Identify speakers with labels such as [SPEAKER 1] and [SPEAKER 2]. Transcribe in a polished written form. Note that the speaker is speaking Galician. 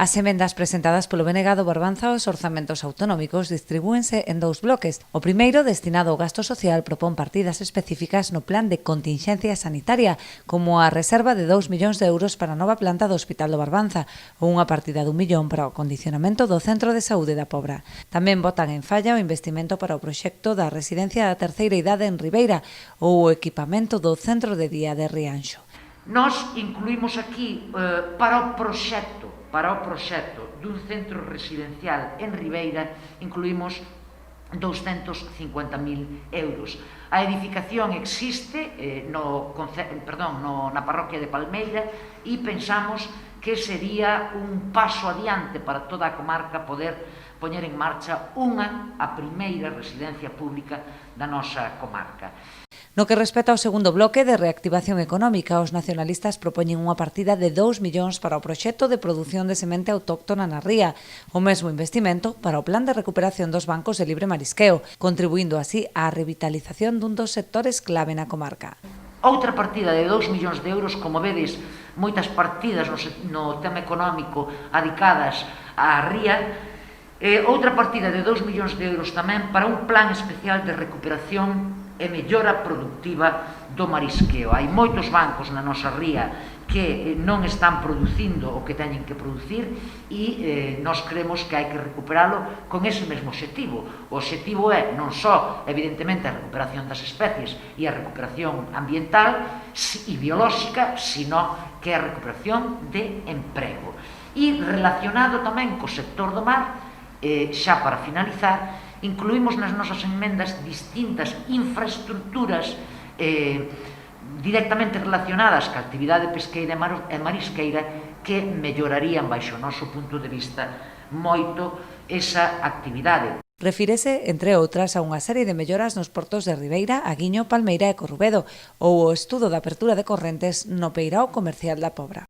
[SPEAKER 1] As emendas presentadas polo BNG do Barbanza aos orzamentos autonómicos distribúense en dous bloques. O primeiro, destinado ao gasto social, propón partidas específicas no plan de continxencia sanitaria, como a reserva de 2 millóns de euros para a nova planta do Hospital do Barbanza ou unha partida de 1 millón para o acondicionamento do Centro de Saúde da Pobra. Tamén botan en falla o investimento para o proxecto da residencia da terceira idade en Ribeira ou o equipamento do Centro de Día de Rianxo.
[SPEAKER 2] Nós incluímos aquí para o proxecto dun centro residencial en Ribeira, incluímos 250.000 euros. A edificación existe na parroquia de Palmeira e pensamos que sería un paso adiante para toda a comarca poder poñer en marcha a primeira residencia pública da nosa comarca.
[SPEAKER 1] No que respecta ao segundo bloque de reactivación económica, os nacionalistas propoñen unha partida de 2 millóns para o proxecto de produción de semente autóctona na ría, o mesmo investimento para o plan de recuperación dos bancos de libre marisqueo, contribuindo así á revitalización dun dos sectores clave na comarca.
[SPEAKER 2] Outra partida de 2 millóns de euros, como vedes, moitas partidas no tema económico adicadas á ría, outra partida de 2 millóns de euros tamén para un plan especial de recuperación e mellora productiva do marisqueo. Hai moitos bancos na nosa ría que non están producindo o que teñen que producir e nós creemos que hai que recuperalo con ese mesmo obxectivo. O obxectivo é non só, evidentemente, a recuperación das especies e a recuperación ambiental e biolóxica, sino que é a recuperación de emprego. E relacionado tamén co sector do mar, xa para finalizar, incluímos nas nosas enmendas distintas infraestructuras directamente relacionadas ca actividade pesqueira e marisqueira que mellorarían, baixo o noso punto de vista, moito esa actividade.
[SPEAKER 1] Refírese, entre outras, a unha serie de melloras nos portos de Ribeira, Aguiño, Palmeira e Corrubedo ou o estudo da apertura de correntes no peirao comercial da Pobra.